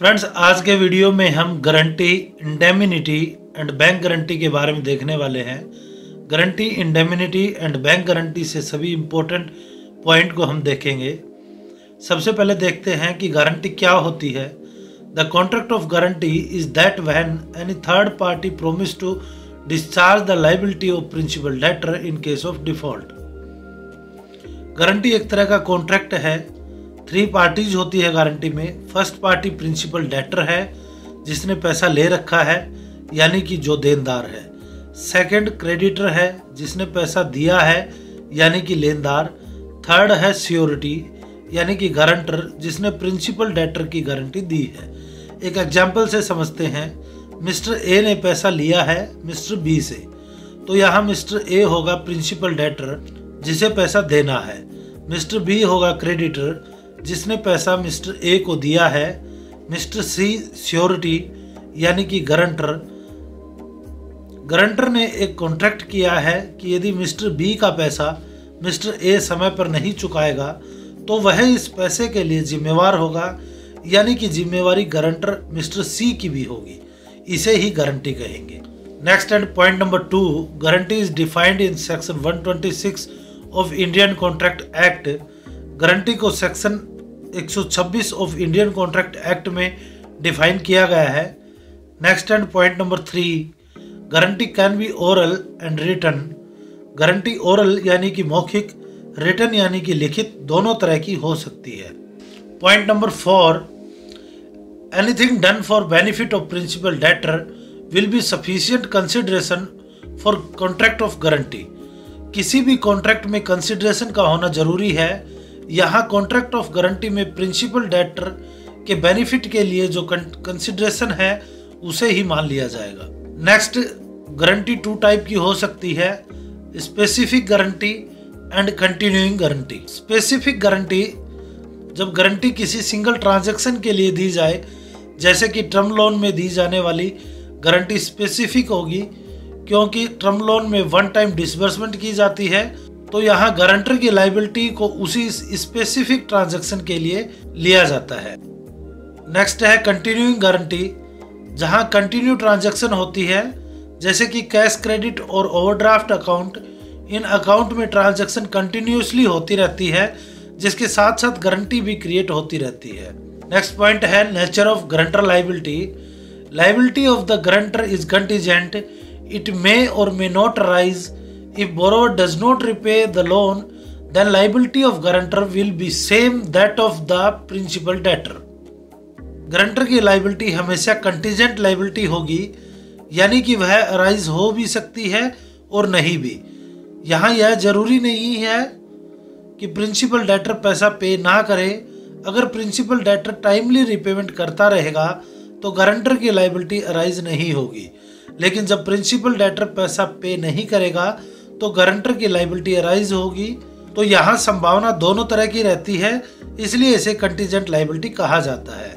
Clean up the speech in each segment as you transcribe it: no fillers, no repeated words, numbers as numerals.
Friends, आज के video में हम guarantee, indemnity and bank guarantee के बारे में देखने वाले हैं। Guarantee, indemnity and bank guarantee से सभी इम्पोर्टेंट पॉइंट को हम देखेंगे। सबसे पहले देखते हैं कि गारंटी क्या होती है। The contract of guarantee is that when any third party promise to discharge the liability of principal debtor in case of default. Guarantee एक तरह का कॉन्ट्रैक्ट है। 3 पार्टीज होती है गारंटी में। फर्स्ट पार्टी प्रिंसिपल डेटर है, जिसने पैसा ले रखा है, यानी कि जो देनदार है। सेकंड क्रेडिटर है, जिसने पैसा दिया है, यानी कि लेनदार। थर्ड है श्योरिटी, यानी कि गारंटर, जिसने प्रिंसिपल डेटर की गारंटी दी है। एक एग्जाम्पल से समझते हैं। मिस्टर ए ने पैसा लिया है मिस्टर बी से, तो यहाँ मिस्टर ए होगा प्रिंसिपल डेटर, जिसे पैसा देना है। मिस्टर बी होगा क्रेडिटर, जिसने पैसा मिस्टर ए को दिया है। मिस्टर सी श्योरिटी, यानी कि गारंटर। गारंटर ने एक कॉन्ट्रैक्ट किया है कि यदि मिस्टर बी का पैसा मिस्टर ए समय पर नहीं चुकाएगा तो वह इस पैसे के लिए जिम्मेवार होगा, यानी कि जिम्मेवारी गारंटर मिस्टर सी की भी होगी। इसे ही गारंटी कहेंगे। Next and point number 2, guarantee is defined in section 126 of Indian contract act. Guarantee को section 126 of Indian contract act में डिफाइन किया गया है। Next and point number 3, guarantee can be oral and written. Guarantee oral यानी कि मौखिक, written यानी कि लिखित, दोनों तरह की हो सकती है। Point number 4, anything done for benefit of principal debtor will be sufficient consideration for contract of guarantee. किसी भी कॉन्ट्रैक्ट में कंसिडरेशन का होना जरूरी है। यहाँ कॉन्ट्रैक्ट ऑफ गारंटी में प्रिंसिपल डेटर के बेनिफिट के लिए जो कंसिडरेशन है उसे ही मान लिया जाएगा। नेक्स्ट, गारंटी 2 टाइप की हो सकती है, specific guarantee and continuing guarantee. Specific guarantee, जब गारंटी किसी सिंगल ट्रांजैक्शन के लिए दी जाए, जैसे कि टर्म लोन में दी जाने वाली गारंटी स्पेसिफिक होगी, क्योंकि टर्म लोन में वन टाइम डिसबर्समेंट की जाती है, तो यहाँ गारंटर की लायबिलिटी को उसी स्पेसिफिक ट्रांजैक्शन के लिए लिया जाता है। नेक्स्ट है कंटिन्यूइंग गारंटी, जहाँ कंटिन्यू ट्रांजैक्शन होती है, जैसे कि कैश क्रेडिट और ओवरड्राफ्ट अकाउंट। इन अकाउंट में ट्रांजैक्शन कंटिन्यूसली होती रहती है, जिसके साथ साथ गारंटी भी क्रिएट होती रहती है। नेक्स्ट पॉइंट है nature of guarantor liability. Liability of the guarantor is contingent. It may or may not arise if borrower does not repay the loan, then liability of guarantor will be same that of the principal debtor. Guarantor की liability हमेशा contingent liability होगी, यानी कि वह arise हो भी सकती है और नहीं भी। यहाँ यह जरूरी नहीं है कि प्रिंसिपल डेटर पैसा पे ना करे। अगर प्रिंसिपल डेटर टाइमली रिपेमेंट करता रहेगा तो गारंटर की लायबिलिटी अराइज नहीं होगी, लेकिन जब प्रिंसिपल डेटर पैसा पे नहीं करेगा तो गारंटर की लायबिलिटी अराइज होगी। तो यहाँ संभावना दोनों तरह की रहती है, इसलिए इसे कंटीजेंट लायबिलिटी कहा जाता है।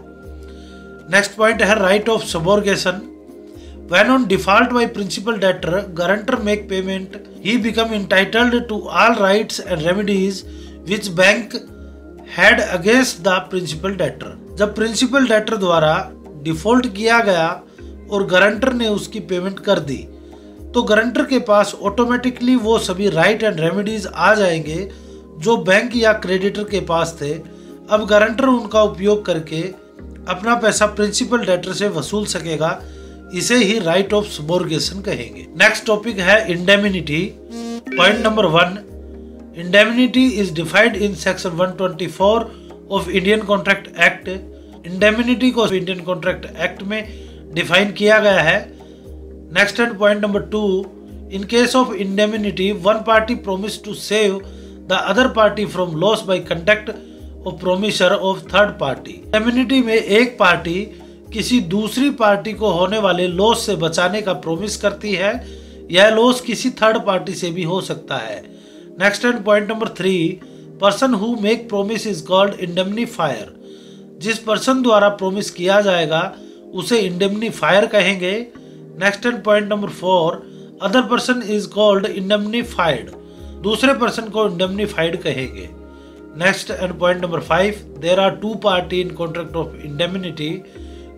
नेक्स्ट पॉइंट है right of subrogation. When on default by principal debtor, guarantor make payment, he become entitled to all rights and remedies which bank had against the principal debtor. जब principal debtor द्वारा default किया गया और guarantor ने उसकी payment कर दी, तो guarantor के पास ऑटोमेटिकली वो सभी राइट एंड रेमेडीज आ जाएंगे जो बैंक या क्रेडिटर के पास थे। अब गारंटर उनका उपयोग करके अपना पैसा प्रिंसिपल डेटर से वसूल सकेगा। इसे ही राइट ऑफ सबोर्गेशन कहेंगे। नेक्स्ट टॉपिक है indemnity. Point number 1, indemnity is defined in section 124 of Indian contract act. Indemnity को इंडियन कॉन्ट्रैक्ट एक्ट में डिफाइन किया गया है। Next and point number 2, in case of indemnity, one party promise to save the other party from loss by conduct of promisor of third party. Indemnity में एक party किसी दूसरी party को होने वाले लॉस से बचाने का प्रोमिस करती है। यह लॉस किसी थर्ड पार्टी से भी हो सकता है। Next and point number 3, person who make promise is called indemnifier. जिस पर्सन द्वारा प्रोमिस किया जाएगा उसे इंडेमनीफायर कहेंगे। Next and point number 4, other person is called indemnified. दूसरे पर्सन को इंडेमनीफाइड कहेंगे। Next and point number 5, there are 2 party in contract of indemnity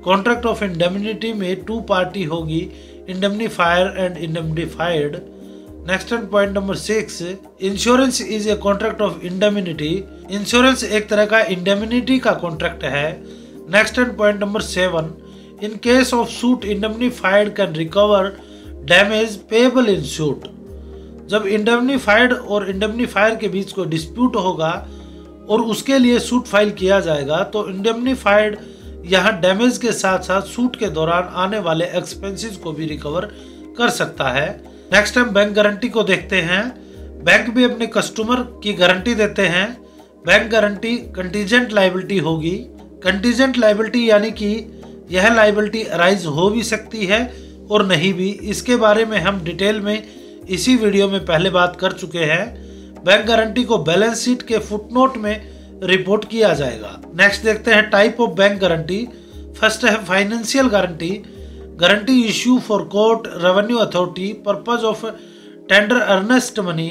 contract of indemnity में 2 पार्टी होगी, indemnifier and indemnified. Next and point number 6, insurance is a contract of indemnity. Insurance एक तरह का indemnity का contract है। Next and point number 7, in case of suit indemnified can recover damage payable in suit. जब indemnified और indemnifier के बीच कोई dispute होगा और उसके लिए सूट फाइल किया जाएगा तो इंडेमनीफाइड यहाँ डैमेज के साथ साथ सूट के दौरान आने वाले एक्सपेंसेस को भी रिकवर कर सकता है। नेक्स्ट हम बैंक गारंटी को देखते हैं। बैंक भी अपने कस्टमर की गारंटी देते हैं। बैंक गारंटी कंटीजेंट लायबिलिटी होगी। कंटीजेंट लायबिलिटी यानी कि यह लायबिलिटी अराइज हो भी सकती है और नहीं भी। इसके बारे में हम डिटेल में इसी वीडियो में पहले बात कर चुके हैं। बैंक गारंटी को बैलेंस शीट के फुटनोट में रिपोर्ट किया जाएगा। नेक्स्ट देखते हैं type of bank guarantee. First है financial guarantee. Guarantee issue for court, revenue authority, purpose of tender earnest money.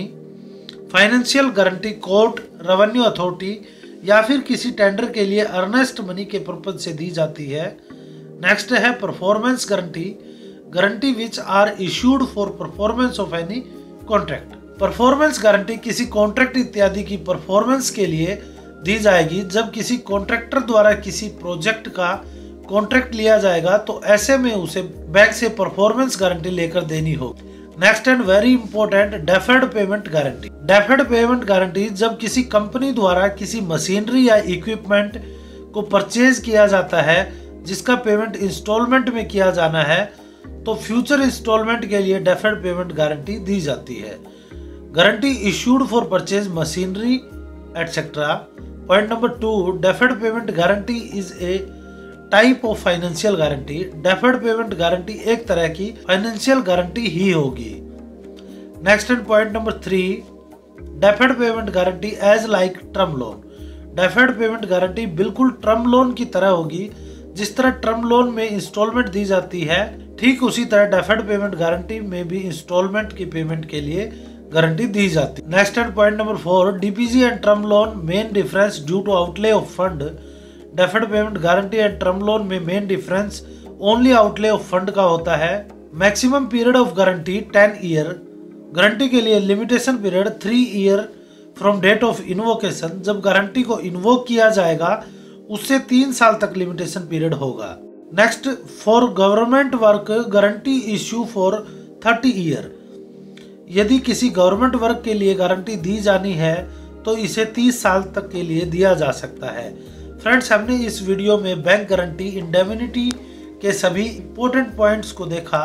Financial guarantee court, revenue authority या फिर किसी टेंडर के लिए अर्नेस्ट मनी के पर्पज से दी जाती है। नेक्स्ट है performance guarantee. Guarantee which are issued for performance of any contract. Performance guarantee किसी कॉन्ट्रैक्ट इत्यादि की परफॉर्मेंस के लिए दी जाएगी। जब किसी कॉन्ट्रैक्टर द्वारा किसी प्रोजेक्ट का कॉन्ट्रैक्ट लिया जाएगा तो ऐसे में उसे बैंक से परफॉर्मेंस गारंटी लेकर देनी होगी। Next and very important, deferred payment guarantee. Deferred payment guarantee जब किसी कंपनी द्वारा किसी मशीनरी या इक्विपमेंट को परचेज किया जाता है जिसका पेमेंट इंस्टॉलमेंट में किया जाना है तो फ्यूचर इंस्टॉलमेंट के लिए डेफर्ड पेमेंट गारंटी दी जाती है। Guarantee issued for purchase machinery etcetera. Point number 2, deferred payment guarantee is a type of financial guarantee. Deferred payment guarantee एक तरह की फाइनेंशियल गारंटी ही होगी। Next and point number 3, deferred payment guarantee as like term loan. Deferred payment guarantee बिल्कुल term loan की तरह होगी। जिस तरह टर्म लोन में इंस्टॉलमेंट दी जाती है ठीक उसी तरह डेफर्ड पेमेंट गारंटी में भी इंस्टॉलमेंट की पेमेंट के लिए गारंटी दी जाती है। Next and point number 4, DPG and term loan main difference due to outlay of fund. Deferred payment guarantee and term loan में main difference only outlay of fund का होता है। Maximum period of guarantee 10 year. Guarantee के लिए limitation period 3 year from date of invocation. जब guarantee को invoke किया जाएगा उससे 3 साल तक लिमिटेशन पीरियड होगा। Next, for government work guarantee issue for 30 year. यदि किसी गवर्नमेंट वर्क के लिए गारंटी दी जानी है तो इसे 30 साल तक के लिए दिया जा सकता है। फ्रेंड्स, हमने इस वीडियो में बैंक गारंटी, इंडेमनिटी के सभी इंपॉर्टेंट पॉइंट्स को देखा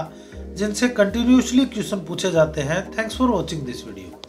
जिनसे कंटिन्यूसली क्वेश्चन पूछे जाते हैं। Thanks for watching this video.